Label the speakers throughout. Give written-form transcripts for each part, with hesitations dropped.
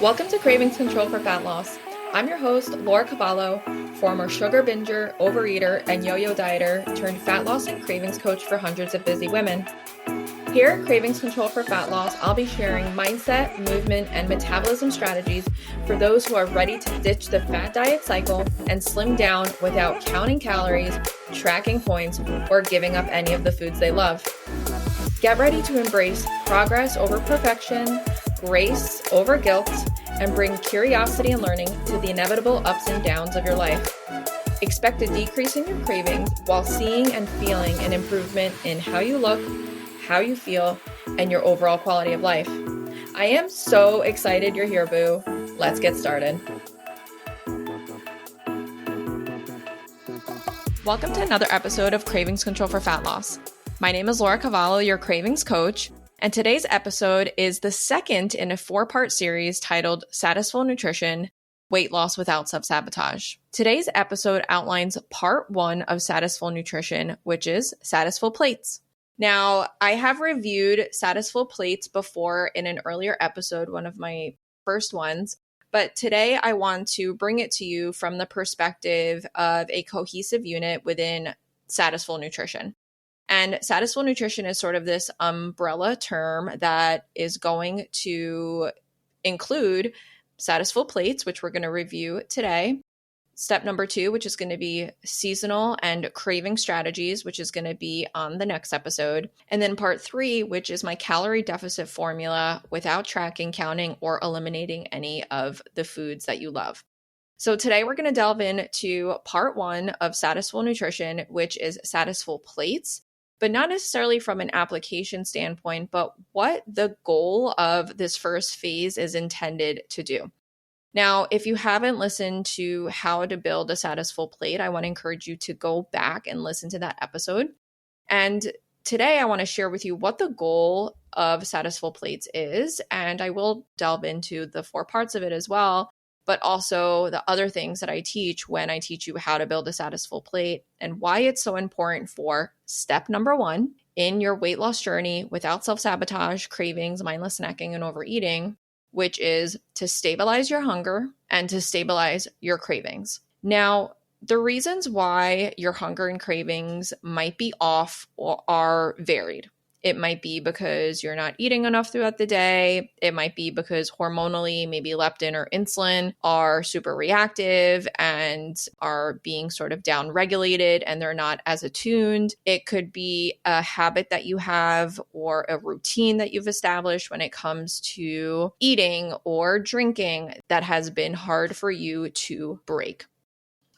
Speaker 1: Welcome to Cravings Control for Fat Loss. I'm your host, Laura Cavallo, former sugar binger, overeater, and yo-yo dieter turned fat loss and cravings coach for hundreds of busy women. Here at Cravings Control for Fat Loss, I'll be sharing mindset, movement, and metabolism strategies for those who are ready to ditch the fat diet cycle and slim down without counting calories, tracking points, or giving up any of the foods they love. Get ready to embrace progress over perfection, grace over guilt, and bring curiosity and learning to the inevitable ups and downs of your life. Expect a decrease in your cravings while seeing and feeling an improvement in how you look, how you feel, and your overall quality of life. I am so excited you're here, boo. Let's get started. Welcome to another episode of Cravings Control for Fat Loss. My name is Laura Cavallo, your cravings coach, and today's episode is the second in a 4-part series titled Satisfull Nutrition, Weight Loss Without Self-Sabotage. Today's episode outlines part 1 of Satisfull Nutrition, which is Satisfull Plates. Now, I have reviewed Satisfull Plates before in an earlier episode, one of my first ones, but today I want to bring it to you from the perspective of a cohesive unit within Satisfull Nutrition. And Satisfull Nutrition is sort of this umbrella term that is going to include Satisfull Plates, which we're going to review today. Step number 2, which is going to be seasonal and craving strategies, which is going to be on the next episode. And then part 3, which is my calorie deficit formula without tracking, counting, or eliminating any of the foods that you love. So today we're going to delve into part 1 of Satisfull Nutrition, which is Satisfull Plates, but not necessarily from an application standpoint, but what the goal of this first phase is intended to do. Now, if you haven't listened to how to build a Satisfull plate, I want to encourage you to go back and listen to that episode. And today I want to share with you what the goal of Satisfull Plates is, and I will delve into the 4 parts of it as well, but also the other things that I teach when I teach you how to build a Satisfull plate and why it's so important for step number 1 in your weight loss journey without self-sabotage, cravings, mindless snacking, and overeating, which is to stabilize your hunger and to stabilize your cravings. Now, the reasons why your hunger and cravings might be off are varied. It might be because you're not eating enough throughout the day. It might be because hormonally, maybe leptin or insulin are super reactive and are being sort of down-regulated and they're not as attuned. It could be a habit that you have or a routine that you've established when it comes to eating or drinking that has been hard for you to break.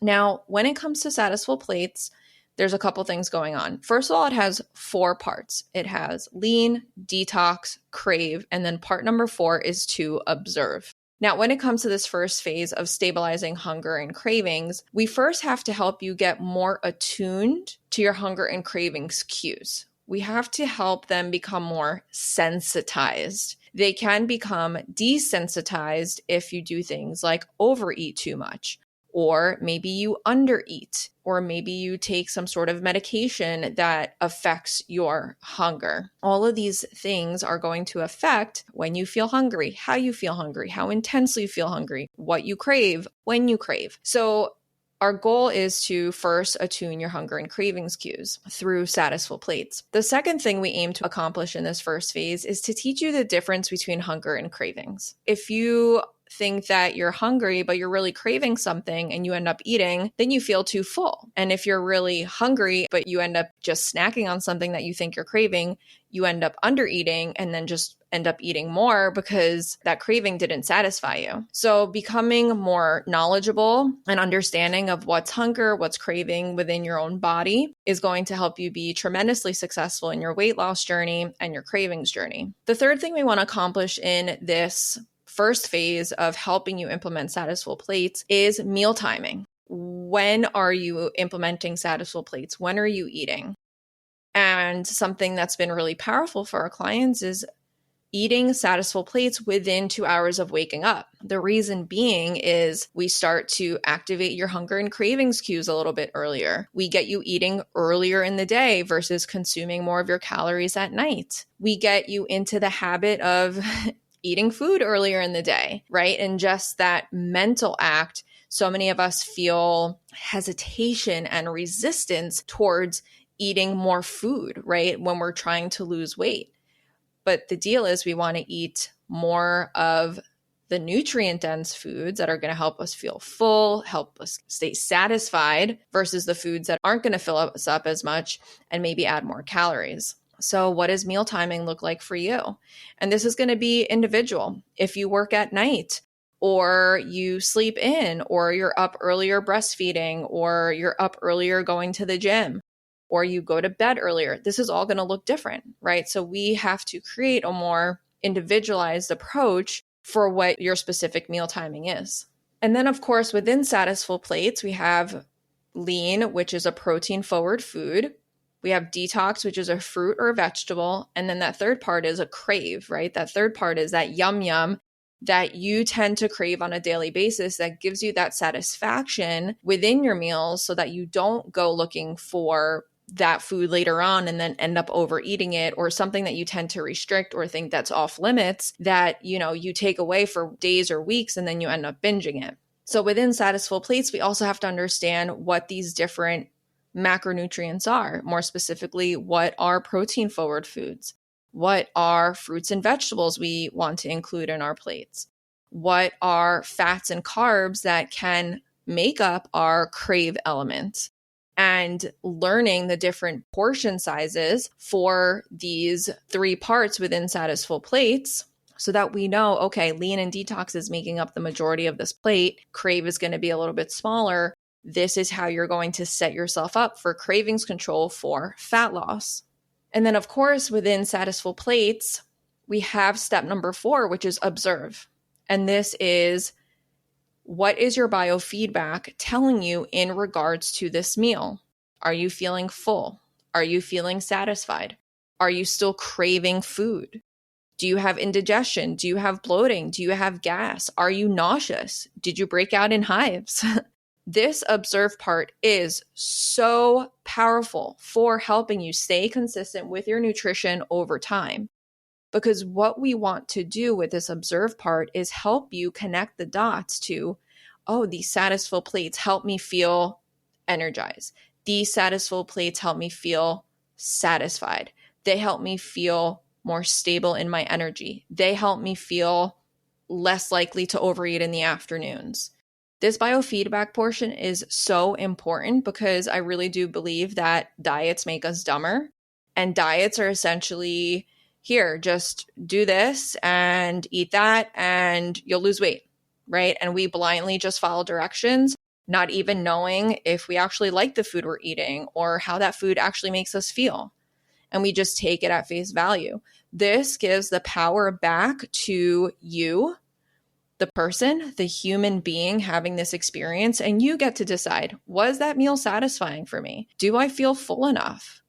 Speaker 1: Now, when it comes to Satisfull Plates, there's a couple things going on. First of all, it has 4 parts. It has lean, detox, crave, and then part number 4 is to observe. Now, when it comes to this first phase of stabilizing hunger and cravings, we first have to help you get more attuned to your hunger and cravings cues. We have to help them become more sensitized. They can become desensitized if you do things like overeat too much, or maybe you undereat, or maybe you take some sort of medication that affects your hunger. All of these things are going to affect when you feel hungry, how you feel hungry, how intensely you feel hungry, what you crave, when you crave. So our goal is to first attune your hunger and cravings cues through Satisfull Plates. The second thing we aim to accomplish in this first phase is to teach you the difference between hunger and cravings. If you think that you're hungry, but you're really craving something and you end up eating, then you feel too full. And if you're really hungry, but you end up just snacking on something that you think you're craving, you end up under eating and then just end up eating more because that craving didn't satisfy you. So becoming more knowledgeable and understanding of what's hunger, what's craving within your own body is going to help you be tremendously successful in your weight loss journey and your cravings journey. The third thing we want to accomplish in this first phase of helping you implement Satisfull Plates is meal timing. When are you implementing Satisfull Plates? When are you eating? And something that's been really powerful for our clients is eating Satisfull Plates within 2 hours of waking up. The reason being is we start to activate your hunger and cravings cues a little bit earlier. We get you eating earlier in the day versus consuming more of your calories at night. We get you into the habit of eating food earlier in the day, right? And just that mental act, so many of us feel hesitation and resistance towards eating more food, right? When we're trying to lose weight. But the deal is we want to eat more of the nutrient-dense foods that are going to help us feel full, help us stay satisfied versus the foods that aren't going to fill us up as much and maybe add more calories. So what does meal timing look like for you? And this is going to be individual. If you work at night or you sleep in or you're up earlier breastfeeding or you're up earlier going to the gym or you go to bed earlier, this is all going to look different, right? So we have to create a more individualized approach for what your specific meal timing is. And then, of course, within Satisfull Plates, we have lean, which is a protein-forward food. We have detox, which is a fruit or a vegetable. And then that third part is a crave, right? That third part is that yum yum that you tend to crave on a daily basis that gives you that satisfaction within your meals so that you don't go looking for that food later on and then end up overeating it, or something that you tend to restrict or think that's off limits that, you take away for days or weeks and then you end up binging it. So within Satisfull Plates, we also have to understand what these different macronutrients are. More specifically, what are protein forward foods? What are fruits and vegetables we want to include in our plates? What are fats and carbs that can make up our crave elements? And learning the different portion sizes for these 3 parts within Satisfull Plates so that we know, okay, lean and detox is making up the majority of this plate. Crave is going to be a little bit smaller. This is how you're going to set yourself up for cravings control for fat loss. And then, of course, within Satisfull Plates, we have step number 4, which is observe. And this is, what is your biofeedback telling you in regards to this meal? Are you feeling full? Are you feeling satisfied? Are you still craving food? Do you have indigestion? Do you have bloating? Do you have gas? Are you nauseous? Did you break out in hives? This observe part is so powerful for helping you stay consistent with your nutrition over time. Because what we want to do with this observe part is help you connect the dots to, oh, these Satisfull Plates help me feel energized. These Satisfull Plates help me feel satisfied. They help me feel more stable in my energy. They help me feel less likely to overeat in the afternoons. This biofeedback portion is so important because I really do believe that diets make us dumber. And diets are essentially, here, just do this and eat that and you'll lose weight, right? And we blindly just follow directions, not even knowing if we actually like the food we're eating or how that food actually makes us feel. And we just take it at face value. This gives the power back to you, the person, the human being having this experience, and you get to decide, was that meal satisfying for me? Do I feel full enough?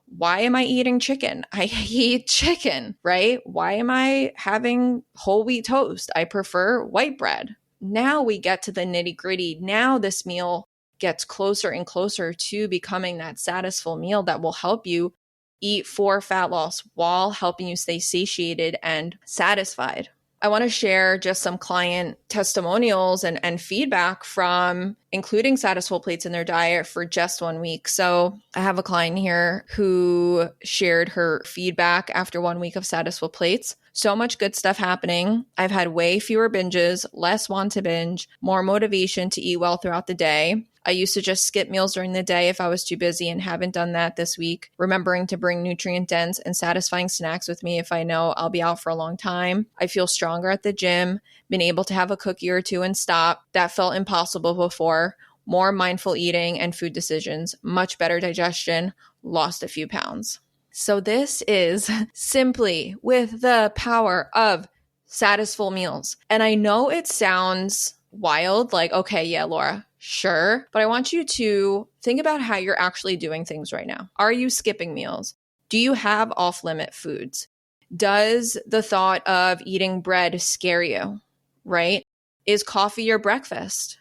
Speaker 1: Why am I eating chicken? I eat chicken, right? Why am I having whole wheat toast? I prefer white bread. Now we get to the nitty gritty. Now this meal gets closer and closer to becoming that satisful meal that will help you eat for fat loss while helping you stay satiated and satisfied. I want to share just some client testimonials and feedback from including Satisfull Plates in their diet for just 1 week. So I have a client here who shared her feedback after 1 week of Satisfull Plates. So much good stuff happening. I've had way fewer binges, less want to binge, more motivation to eat well throughout the day. I used to just skip meals during the day if I was too busy and haven't done that this week. Remembering to bring nutrient-dense and satisfying snacks with me if I know I'll be out for a long time. I feel stronger at the gym, been able to have a cookie or 2 and stop. That felt impossible before. More mindful eating and food decisions, much better digestion, lost a few pounds. So this is simply with the power of Satisfull meals. And I know it sounds wild, like, okay, yeah, Laura, sure. But I want you to think about how you're actually doing things right now. Are you skipping meals? Do you have off-limit foods? Does the thought of eating bread scare you, right? Is coffee your breakfast?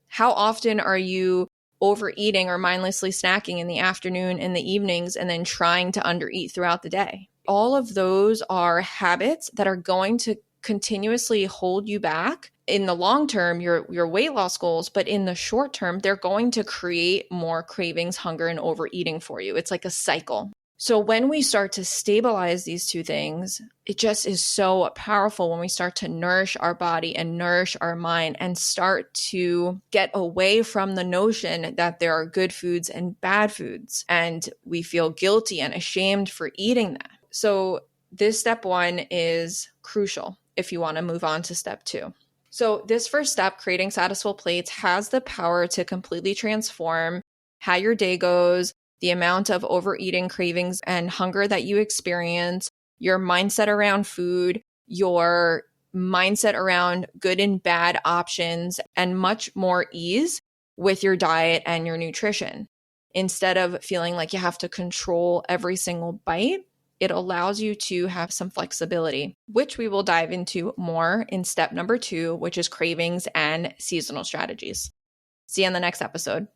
Speaker 1: How often are you overeating or mindlessly snacking in the afternoon and the evenings and then trying to undereat throughout the day? All of those are habits that are going to continuously hold you back. In the long term, your weight loss goals, but in the short term, they're going to create more cravings, hunger, and overeating for you. It's like a cycle. So when we start to stabilize these two things, it just is so powerful when we start to nourish our body and nourish our mind and start to get away from the notion that there are good foods and bad foods, and we feel guilty and ashamed for eating that. So this step 1 is crucial if you want to move on to step 2. So this first step, creating Satisfull Plates, has the power to completely transform how your day goes, the amount of overeating, cravings, and hunger that you experience, your mindset around food, your mindset around good and bad options, and much more ease with your diet and your nutrition. Instead of feeling like you have to control every single bite, it allows you to have some flexibility, which we will dive into more in step number 2, which is cravings and seasonal strategies. See you in the next episode.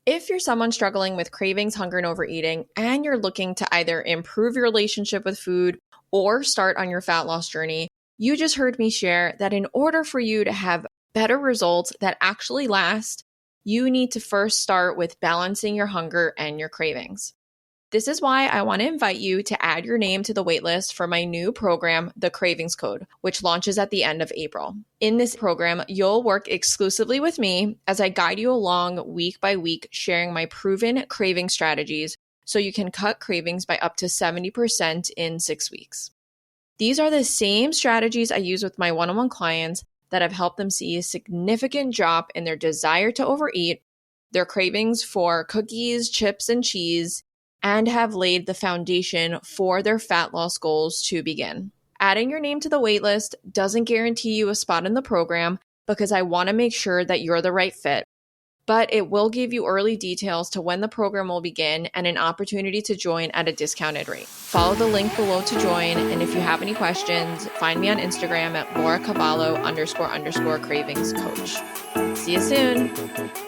Speaker 1: If you're someone struggling with cravings, hunger, and overeating, and you're looking to either improve your relationship with food or start on your fat loss journey, you just heard me share that in order for you to have better results that actually last, you need to first start with balancing your hunger and your cravings. This is why I want to invite you to add your name to the waitlist for my new program, The Cravings Code, which launches at the end of April. In this program, you'll work exclusively with me as I guide you along week by week, sharing my proven craving strategies so you can cut cravings by up to 70% in 6 weeks. These are the same strategies I use with my one-on-one clients that have helped them see a significant drop in their desire to overeat, their cravings for cookies, chips, and cheese, and have laid the foundation for their fat loss goals to begin. Adding your name to the waitlist doesn't guarantee you a spot in the program because I want to make sure that you're the right fit, but it will give you early details to when the program will begin and an opportunity to join at a discounted rate. Follow the link below to join, and if you have any questions, find me on Instagram at LauraCavallo __cravings coach. See you soon.